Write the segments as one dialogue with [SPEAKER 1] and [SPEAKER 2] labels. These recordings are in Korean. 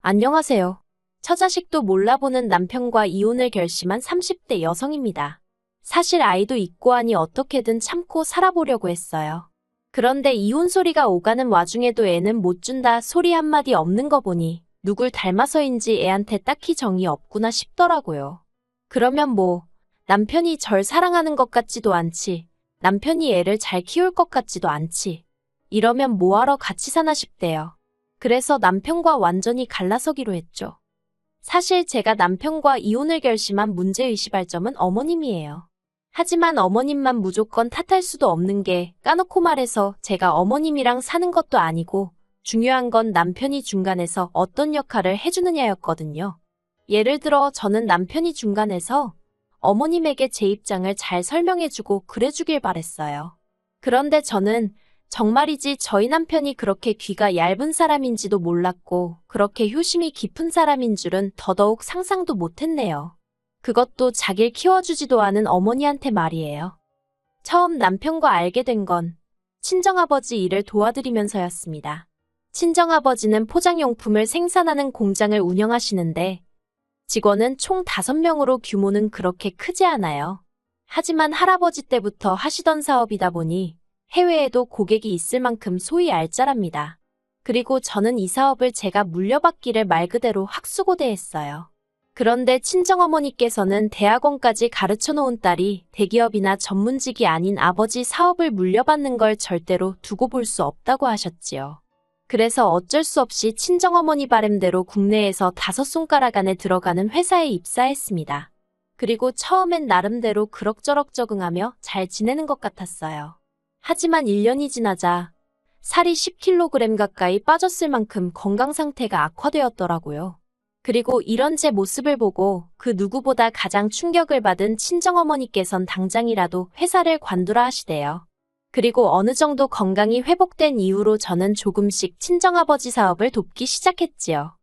[SPEAKER 1] 안녕하세요. 처자식도 몰라보는 남편과 이혼을 결심한 30대 여성입니다. 사실 아이도 있고 하니 어떻게든 참고 살아보려고 했어요. 그런데 이혼 소리가 오가는 와중에도 애는 못 준다 소리 한마디 없는 거 보니 누굴 닮아서인지 애한테 딱히 정이 없구나 싶더라고요. 그러면 뭐, 남편이 절 사랑하는 것 같지도 않지, 남편이 애를 잘 키울 것 같지도 않지. 이러면 뭐하러 같이 사나 싶대요. 그래서 남편과 완전히 갈라서기로 했죠. 사실 제가 남편과 이혼을 결심한 문제의식 발점은 어머님이에요. 하지만 어머님만 무조건 탓할 수도 없는 게 까놓고 말해서 제가 어머님이랑 사는 것도 아니고 중요한 건 남편이 중간에서 어떤 역할을 해주느냐였거든요. 예를 들어 저는 남편이 중간에서 어머님에게 제 입장을 잘 설명해주고 그래주길 바랬어요. 그런데 저는 정말이지 저희 남편이 그렇게 귀가 얇은 사람인지도 몰랐고 그렇게 효심이 깊은 사람인 줄은 더더욱 상상도 못했네요. 그것도 자길 키워주지도 않은 어머니한테 말이에요. 처음 남편과 알게 된 건 친정아버지 일을 도와드리면서였습니다. 친정아버지는 포장용품을 생산하는 공장을 운영하시는데 직원은 총 5명으로 규모는 그렇게 크지 않아요. 하지만 할아버지 때부터 하시던 사업이다 보니 해외에도 고객이 있을 만큼 소위 알짜랍니다. 그리고 저는 이 사업을 제가 물려받기를 말 그대로 학수고대했어요. 그런데 친정어머니께서는 대학원까지 가르쳐 놓은 딸이 대기업이나 전문직이 아닌 아버지 사업을 물려받는 걸 절대로 두고 볼 수 없다고 하셨지요. 그래서 어쩔 수 없이 친정어머니 바람대로 국내에서 5손가락 안에 들어가는 회사에 입사했습니다. 그리고 처음엔 나름대로 그럭저럭 적응하며 잘 지내는 것 같았어요. 하지만 1년이 지나자 살이 10kg 가까이 빠졌을 만큼 건강 상태가 악화되었더라고요. 그리고 이런 제 모습을 보고 그 누구보다 가장 충격을 받은 친정어머니께선 당장이라도 회사를 관두라 하시대요. 그리고 어느 정도 건강이 회복된 이후로 저는 조금씩 친정아버지 사업을 돕기 시작했지요.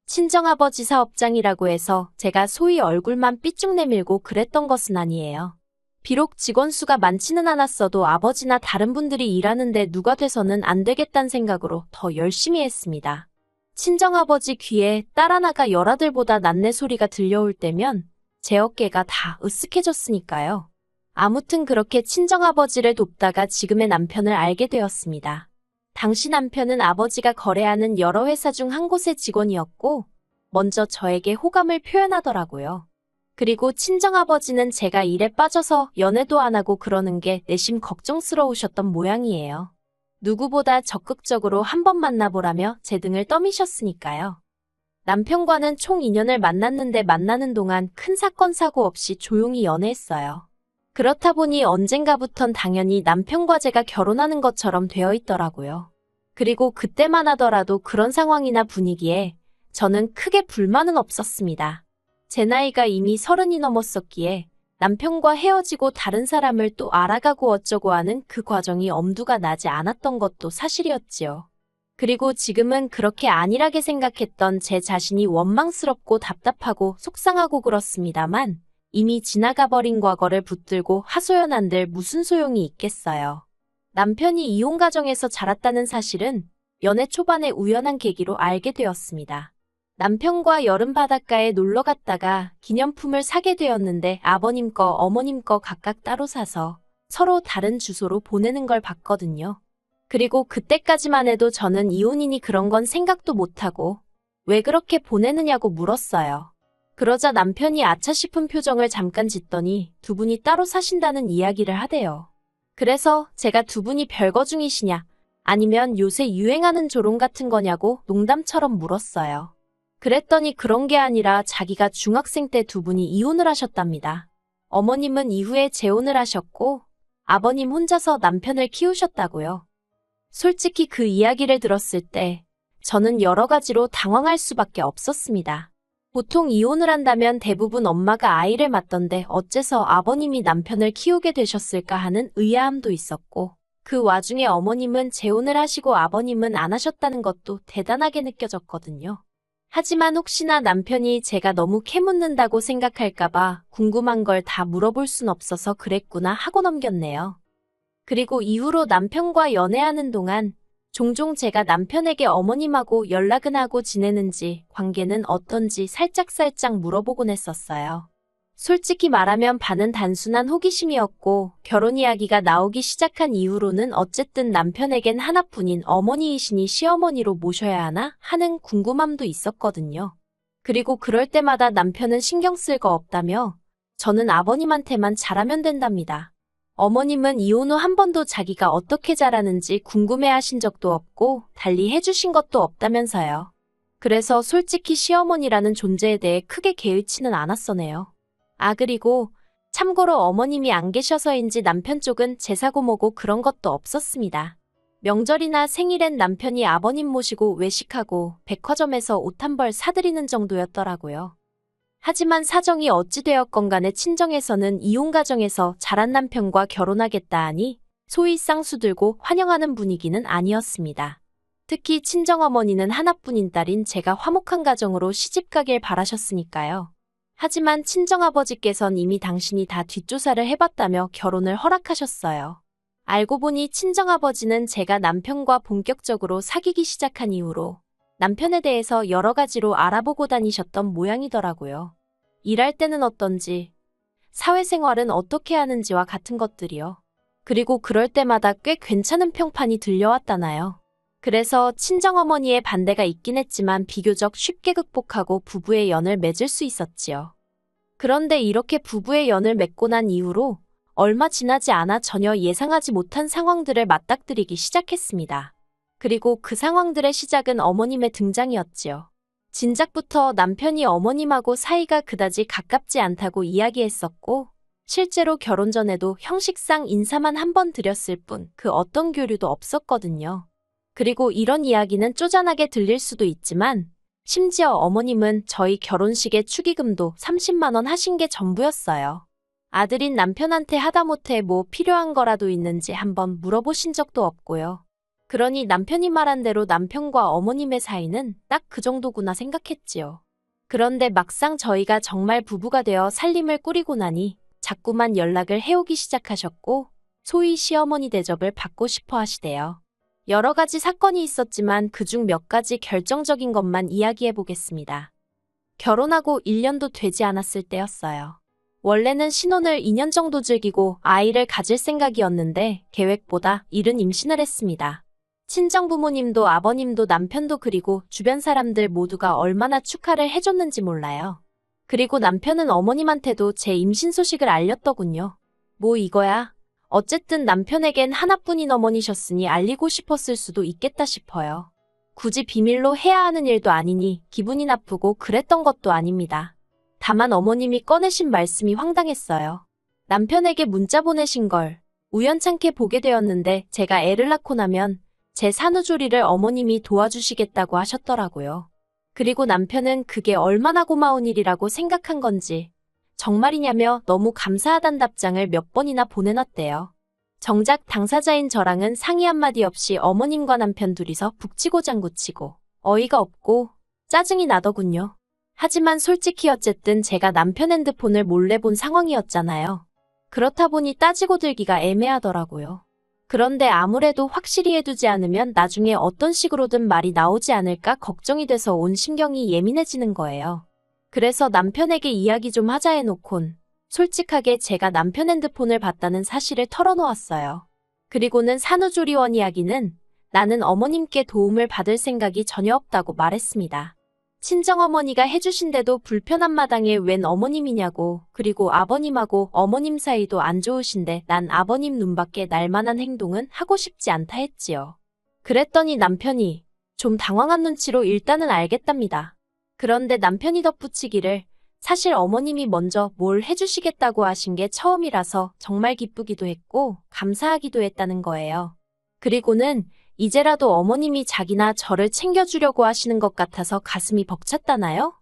[SPEAKER 1] 친정아버지 사업장이라고 해서 제가 소위 얼굴만 삐쭉 내밀고 그랬던 것은 아니에요. 비록 직원 수가 많지는 않았어도 아버지나 다른 분들이 일하는데 누가 돼서는 안 되겠다는 생각으로 더 열심히 했습니다. 친정아버지 귀에 딸 하나가 열아들보다 낫네 소리가 들려올 때면 제 어깨가 다 으쓱해졌으니까요. 아무튼 그렇게 친정아버지를 돕다가 지금의 남편을 알게 되었습니다. 당시 남편은 아버지가 거래하는 여러 회사 중 한 곳의 직원이었고 먼저 저에게 호감을 표현하더라고요. 그리고 친정아버지는 제가 일에 빠져서 연애도 안 하고 그러는 게 내심 걱정스러우셨던 모양이에요. 누구보다 적극적으로 한번 만나보라며 제 등을 떠미셨으니까요. 남편과는 총 2년을 만났는데 만나는 동안 큰 사건 사고 없이 조용히 연애했어요. 그렇다 보니 언젠가부턴 당연히 남편과 제가 결혼하는 것처럼 되어 있더라고요. 그리고 그때만 하더라도 그런 상황이나 분위기에 저는 크게 불만은 없었습니다. 제 나이가 이미 30이 넘었었기에 남편과 헤어지고 다른 사람을 또 알아가고 어쩌고 하는 그 과정이 엄두가 나지 않았던 것도 사실이었지요. 그리고 지금은 그렇게 안일하게 생각했던 제 자신이 원망스럽고 답답하고 속상하고 그렇습니다만 이미 지나가 버린 과거를 붙들고 하소연한들 무슨 소용이 있겠어요. 남편이 이혼 가정에서 자랐다는 사실은 연애 초반의 우연한 계기로 알게 되었습니다. 남편과 여름 바닷가에 놀러 갔다가 기념품을 사게 되었는데 아버님 거, 어머님 거 각각 따로 사서 서로 다른 주소로 보내는 걸 봤거든요. 그리고 그때까지만 해도 저는 이혼이니 그런 건 생각도 못하고 왜 그렇게 보내느냐고 물었어요. 그러자 남편이 아차 싶은 표정을 잠깐 짓더니 두 분이 따로 사신다는 이야기를 하대요. 그래서 제가 두 분이 별거 중이시냐 아니면 요새 유행하는 조롱 같은 거냐고 농담처럼 물었어요. 그랬더니 그런 게 아니라 자기가 중학생 때 두 분이 이혼을 하셨답니다. 어머님은 이후에 재혼을 하셨고 아버님 혼자서 남편을 키우셨다고요. 솔직히 그 이야기를 들었을 때 저는 여러 가지로 당황할 수밖에 없었습니다. 보통 이혼을 한다면 대부분 엄마가 아이를 맡던데 어째서 아버님이 남편을 키우게 되셨을까 하는 의아함도 있었고 그 와중에 어머님은 재혼을 하시고 아버님은 안 하셨다는 것도 대단하게 느껴졌거든요. 하지만 혹시나 남편이 제가 너무 캐묻는다고 생각할까봐 궁금한 걸 다 물어볼 순 없어서 그랬구나 하고 넘겼네요. 그리고 이후로 남편과 연애하는 동안 종종 제가 남편에게 어머님하고 연락은 하고 지내는지, 관계는 어떤지 살짝살짝 물어보곤 했었어요. 솔직히 말하면 반은 단순한 호기심이었고, 결혼 이야기가 나오기 시작한 이후로는 어쨌든 남편에겐 하나뿐인 어머니이시니 시어머니로 모셔야 하나 하는 궁금함도 있었거든요. 그리고 그럴 때마다 남편은 신경 쓸 거 없다며 저는 아버님한테만 잘하면 된답니다. 어머님은 이혼 후 한 번도 자기가 어떻게 자라는지 궁금해하신 적도 없고 달리 해주신 것도 없다면서요. 그래서 솔직히 시어머니라는 존재에 대해 크게 개의치는 않았어네요. 그리고 참고로 어머님이 안 계셔서인지 남편 쪽은 제사고 뭐고 그런 것도 없었습니다. 명절이나 생일엔 남편이 아버님 모시고 외식하고 백화점에서 옷 한 벌 사드리는 정도였더라고요. 하지만 사정이 어찌 되었건 간에 친정에서는 이혼 가정에서 자란 남편과 결혼하겠다 하니 소위 쌍수 들고 환영하는 분위기는 아니었습니다. 특히 친정어머니는 하나뿐인 딸인 제가 화목한 가정으로 시집가길 바라셨으니까요. 하지만 친정아버지께선 이미 당신이 다 뒷조사를 해봤다며 결혼을 허락하셨어요. 알고 보니 친정아버지는 제가 남편과 본격적으로 사귀기 시작한 이후로 남편에 대해서 여러 가지로 알아보고 다니셨던 모양이더라고요. 일할 때는 어떤지, 사회생활은 어떻게 하는지와 같은 것들이요. 그리고 그럴 때마다 꽤 괜찮은 평판이 들려왔다나요. 그래서 친정어머니의 반대가 있긴 했지만 비교적 쉽게 극복하고 부부의 연을 맺을 수 있었지요. 그런데 이렇게 부부의 연을 맺고 난 이후로 얼마 지나지 않아 전혀 예상하지 못한 상황들을 맞닥뜨리기 시작했습니다. 그리고 그 상황들의 시작은 어머님의 등장이었지요. 진작부터 남편이 어머님하고 사이가 그다지 가깝지 않다고 이야기했었고 실제로 결혼 전에도 형식상 인사만 한 번 드렸을 뿐 그 어떤 교류도 없었거든요. 그리고 이런 이야기는 쪼잔하게 들릴 수도 있지만 심지어 어머님은 저희 결혼식의 축의금도 30만 원 하신 게 전부였어요. 아들인 남편한테 하다못해 뭐 필요한 거라도 있는지 한번 물어보신 적도 없고요. 그러니 남편이 말한 대로 남편과 어머님의 사이는 딱 그 정도구나 생각했지요. 그런데 막상 저희가 정말 부부가 되어 살림을 꾸리고 나니 자꾸만 연락을 해오기 시작하셨고 소위 시어머니 대접을 받고 싶어 하시대요. 여러 가지 사건이 있었지만 그중 몇 가지 결정적인 것만 이야기해 보겠습니다. 결혼하고 1년도 되지 않았을 때였어요. 원래는 신혼을 2년 정도 즐기고 아이를 가질 생각이었는데 계획보다 이른 임신을 했습니다. 친정 부모님도 아버님도 남편도 그리고 주변 사람들 모두가 얼마나 축하를 해줬는지 몰라요. 그리고 남편은 어머님한테도 제 임신 소식을 알렸더군요. 뭐 이거야? 어쨌든 남편에겐 하나뿐인 어머니셨으니 알리고 싶었을 수도 있겠다 싶어요. 굳이 비밀로 해야 하는 일도 아니니 기분이 나쁘고 그랬던 것도 아닙니다. 다만 어머님이 꺼내신 말씀이 황당했어요. 남편에게 문자 보내신 걸 우연찮게 보게 되었는데 제가 애를 낳고 나면 제 산후조리를 어머님이 도와주시겠다고 하셨더라고요. 그리고 남편은 그게 얼마나 고마운 일이라고 생각한 건지 정말이냐며 너무 감사하단 답장을 몇 번이나 보내놨대요. 정작 당사자인 저랑은 상의 한마디 없이 어머님과 남편 둘이서 북치고 장구치고 어이가 없고 짜증이 나더군요. 하지만 솔직히 어쨌든 제가 남편 핸드폰을 몰래 본 상황이었잖아요. 그렇다 보니 따지고 들기가 애매하더라고요. 그런데 아무래도 확실히 해두지 않으면 나중에 어떤 식으로든 말이 나오지 않을까 걱정이 돼서 온 신경이 예민해지는 거예요. 그래서 남편에게 이야기 좀 하자 해놓곤 솔직하게 제가 남편 핸드폰을 봤다는 사실을 털어놓았어요. 그리고는 산후조리원 이야기는 나는 어머님께 도움을 받을 생각이 전혀 없다고 말했습니다. 친정어머니가 해주신데도 불편한 마당에 웬 어머님이냐고, 그리고 아버님하고 어머님 사이도 안 좋으신데 난 아버님 눈밖에 날 만한 행동은 하고 싶지 않다 했지요. 그랬더니 남편이 좀 당황한 눈치로 일단은 알겠답니다. 그런데 남편이 덧붙이기를 사실 어머님이 먼저 뭘 해주시겠다고 하신 게 처음이라서 정말 기쁘기도 했고 감사하기도 했다는 거예요. 그리고는 이제라도 어머님이 자기나 저를 챙겨주려고 하시는 것 같아서 가슴이 벅찼다나요?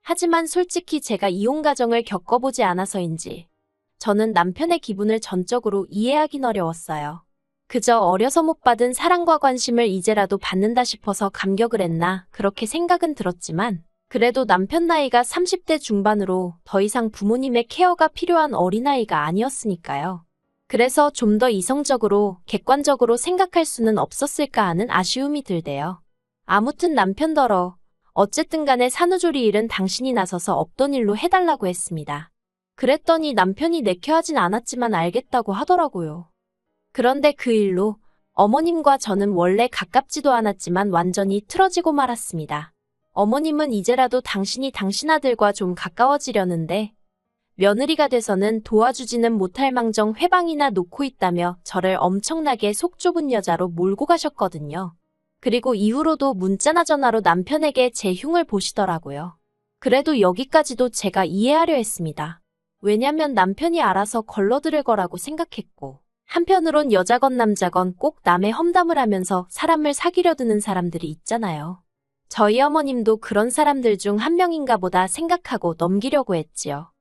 [SPEAKER 1] 하지만 솔직히 제가 이혼 가정을 겪어보지 않아서인지 저는 남편의 기분을 전적으로 이해하긴 어려웠어요. 그저 어려서 못 받은 사랑과 관심을 이제라도 받는다 싶어서 감격을 했나 그렇게 생각은 들었지만 그래도 남편 나이가 30대 중반으로 더 이상 부모님의 케어가 필요한 어린아이가 아니었으니까요. 그래서 좀 더 이성적으로, 객관적으로 생각할 수는 없었을까 하는 아쉬움이 들대요. 아무튼 남편더러 어쨌든 간에 산후조리 일은 당신이 나서서 없던 일로 해달라고 했습니다. 그랬더니 남편이 내켜하진 않았지만 알겠다고 하더라고요. 그런데 그 일로 어머님과 저는 원래 가깝지도 않았지만 완전히 틀어지고 말았습니다. 어머님은 이제라도 당신이 당신 아들과 좀 가까워지려는데 며느리가 돼서는 도와주지는 못할 망정 회방이나 놓고 있다며 저를 엄청나게 속 좁은 여자로 몰고 가셨거든요. 그리고 이후로도 문자나 전화로 남편에게 제 흉을 보시더라고요. 그래도 여기까지도 제가 이해하려 했습니다. 왜냐면 남편이 알아서 걸러들을 거라고 생각했고, 한편으론 여자건 남자건 꼭 남의 험담을 하면서 사람을 사귀려 드는 사람들이 있잖아요. 저희 어머님도 그런 사람들 중 한 명인가 보다 생각하고 넘기려고 했지요.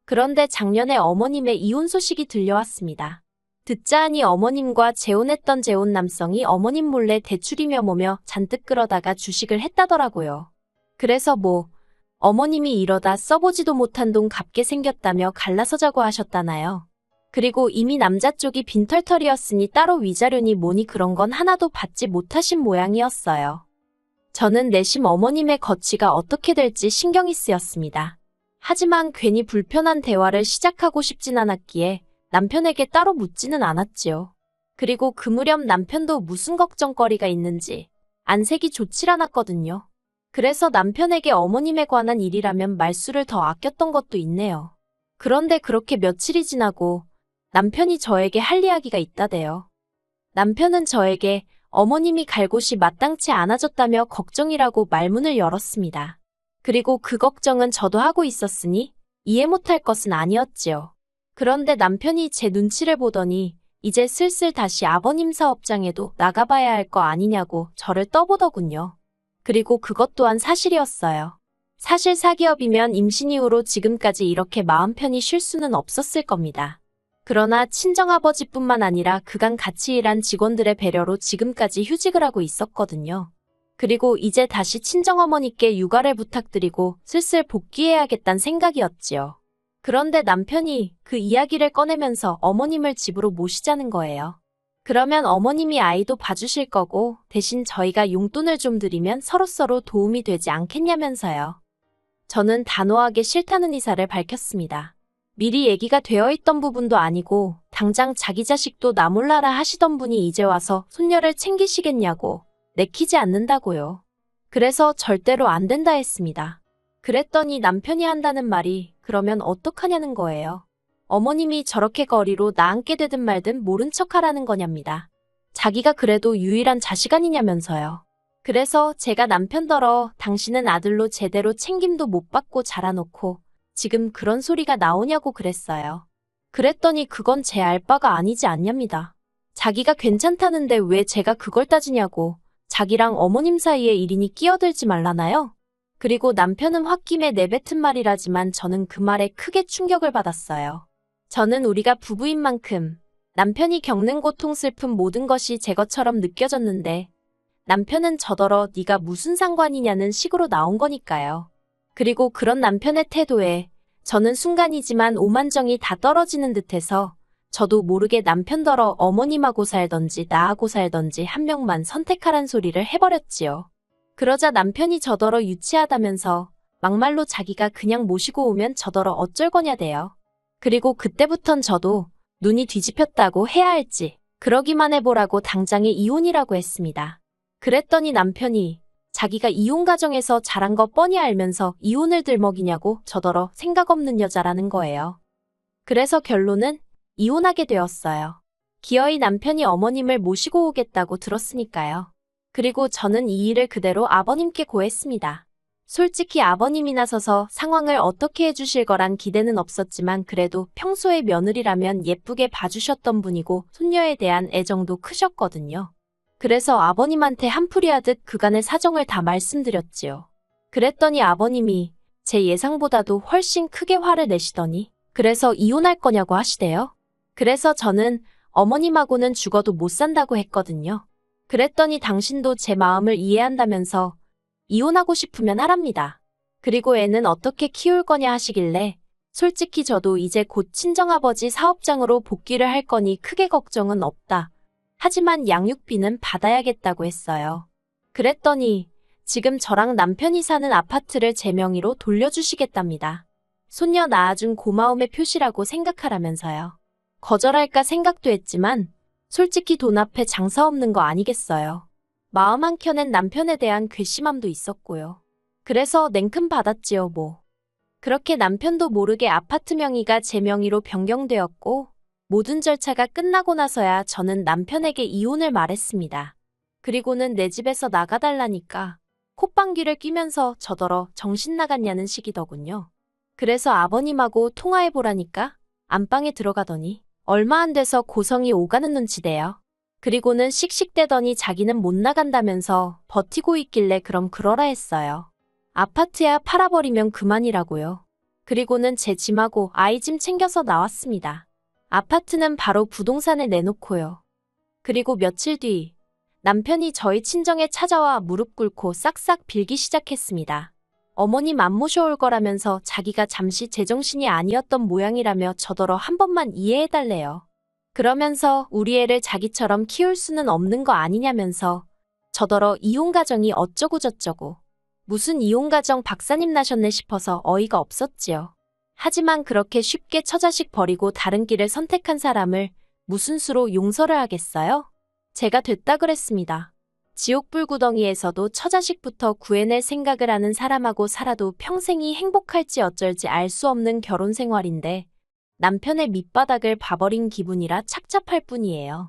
[SPEAKER 1] 그런데 작년에 어머님의 이혼 소식이 들려왔습니다. 듣자 하니 어머님과 재혼했던 재혼 남성이 어머님 몰래 대출이며 뭐며 잔뜩 끌어다가 주식을 했다더라고요. 그래서 어머님이 이러다 써보지도 못한 돈 갚게 생겼다며 갈라서자고 하셨다나요. 그리고 이미 남자 쪽이 빈털털이었으니 따로 위자료니 뭐니 그런 건 하나도 받지 못하신 모양이었어요. 저는 내심 어머님의 거취가 어떻게 될지 신경이 쓰였습니다. 하지만 괜히 불편한 대화를 시작하고 싶진 않았기에 남편에게 따로 묻지는 않았지요. 그리고 그 무렵 남편도 무슨 걱정거리가 있는지 안색이 좋질 않았거든요. 그래서 남편에게 어머님에 관한 일이라면 말수를 더 아꼈던 것도 있네요. 그런데 그렇게 며칠이 지나고 남편이 저에게 할 이야기가 있다대요. 남편은 저에게 어머님이 갈 곳이 마땅치 않아졌다며 걱정이라고 말문을 열었습니다. 그리고 그 걱정은 저도 하고 있었으니 이해 못할 것은 아니었지요. 그런데 남편이 제 눈치를 보더니 이제 슬슬 다시 아버님 사업장에도 나가봐야 할 거 아니냐고 저를 떠보더군요. 그리고 그것 또한 사실이었어요. 사실 사기업이면 임신 이후로 지금까지 이렇게 마음 편히 쉴 수는 없었을 겁니다. 그러나 친정아버지뿐만 아니라 그간 같이 일한 직원들의 배려로 지금까지 휴직을 하고 있었거든요. 그리고 이제 다시 친정어머니께 육아를 부탁드리고 슬슬 복귀해야겠다는 생각이었지요. 그런데 남편이 그 이야기를 꺼내면서 어머님을 집으로 모시자는 거예요. 그러면 어머님이 아이도 봐주실 거고 대신 저희가 용돈을 좀 드리면 서로서로 도움이 되지 않겠냐면서요. 저는 단호하게 싫다는 의사를 밝혔습니다. 미리 얘기가 되어 있던 부분도 아니고 당장 자기 자식도 나 몰라라 하시던 분이 이제 와서 손녀를 챙기시겠냐고 내키지 않는다고요. 그래서 절대로 안 된다 했습니다. 그랬더니 남편이 한다는 말이 그러면 어떡하냐는 거예요. 어머님이 저렇게 거리로 나앉게 되든 말든 모른 척하라는 거냐입니다. 자기가 그래도 유일한 자식 아니냐면서요. 그래서 제가 남편더러 당신은 아들로 제대로 챙김도 못 받고 자라놓고 지금 그런 소리가 나오냐고 그랬어요. 그랬더니 그건 제 알바가 아니지 않냐입니다. 자기가 괜찮다는데 왜 제가 그걸 따지냐고. 자기랑 어머님 사이의 일이니 끼어들지 말라나요? 그리고 남편은 홧김에 내뱉은 말이라지만 저는 그 말에 크게 충격을 받았어요. 저는 우리가 부부인 만큼 남편이 겪는 고통 슬픔 모든 것이 제 것처럼 느껴졌는데 남편은 저더러 네가 무슨 상관이냐는 식으로 나온 거니까요. 그리고 그런 남편의 태도에 저는 순간이지만 오만정이 다 떨어지는 듯해서 저도 모르게 남편더러 어머님하고 살던지 나하고 살던지 한 명만 선택하란 소리를 해버렸지요. 그러자 남편이 저더러 유치하다면서 막말로 자기가 그냥 모시고 오면 저더러 어쩔 거냐대요. 그리고 그때부턴 저도 눈이 뒤집혔다고 해야 할지 그러기만 해보라고 당장에 이혼이라고 했습니다. 그랬더니 남편이 자기가 이혼 과정에서 잘한 거 뻔히 알면서 이혼을 들먹이냐고 저더러 생각 없는 여자라는 거예요. 그래서 결론은 이혼하게 되었어요. 기어이 남편이 어머님을 모시고 오겠다고 들었으니까요. 그리고 저는 이 일을 그대로 아버님께 고했습니다. 솔직히 아버님이 나서서 상황을 어떻게 해주실 거란 기대는 없었지만 그래도 평소에 며느리라면 예쁘게 봐주셨던 분이고 손녀에 대한 애정도 크셨거든요. 그래서 아버님한테 한풀이 하듯 그간의 사정을 다 말씀드렸지요. 그랬더니 아버님이 제 예상보다도 훨씬 크게 화를 내시더니 그래서 이혼할 거냐고 하시대요. 그래서 저는 어머님하고는 죽어도 못 산다고 했거든요. 그랬더니 당신도 제 마음을 이해한다면서 이혼하고 싶으면 하랍니다. 그리고 애는 어떻게 키울 거냐 하시길래 솔직히 저도 이제 곧 친정아버지 사업장으로 복귀를 할 거니 크게 걱정은 없다. 하지만 양육비는 받아야겠다고 했어요. 그랬더니 지금 저랑 남편이 사는 아파트를 제 명의로 돌려주시겠답니다. 손녀 낳아준 고마움의 표시라고 생각하라면서요. 거절할까 생각도 했지만 솔직히 돈 앞에 장사 없는 거 아니겠어요. 마음 한켠엔 남편에 대한 괘씸함도 있었고요. 그래서 냉큼 받았지요 뭐. 그렇게 남편도 모르게 아파트 명의가 제 명의로 변경되었고 모든 절차가 끝나고 나서야 저는 남편에게 이혼을 말했습니다. 그리고는 내 집에서 나가달라니까 콧방귀를 뀌면서 저더러 정신 나갔냐는 식이더군요. 그래서 아버님하고 통화해보라니까 안방에 들어가더니 얼마 안 돼서 고성이 오가는 눈치대요. 그리고는 씩씩대더니 자기는 못 나간다면서 버티고 있길래 그럼 그러라 했어요. 아파트야 팔아버리면 그만이라고요. 그리고는 제 짐하고 아이 짐 챙겨서 나왔습니다. 아파트는 바로 부동산에 내놓고요. 그리고 며칠 뒤 남편이 저희 친정에 찾아와 무릎 꿇고 싹싹 빌기 시작했습니다. 어머님 안 모셔올 거라면서 자기가 잠시 제정신이 아니었던 모양이라며 저더러 한 번만 이해해달래요. 그러면서 우리 애를 자기처럼 키울 수는 없는 거 아니냐면서 저더러 이혼 가정이 어쩌고 저쩌고 무슨 이혼 가정 박사님 나셨네 싶어서 어이가 없었지요. 하지만 그렇게 쉽게 처자식 버리고 다른 길을 선택한 사람을 무슨 수로 용서를 하겠어요? 제가 됐다 그랬습니다. 지옥불구덩이에서도 처자식부터 구해낼 생각을 하는 사람하고 살아도 평생이 행복할지 어쩔지 알 수 없는 결혼 생활인데 남편의 밑바닥을 봐버린 기분이라 착잡할 뿐이에요.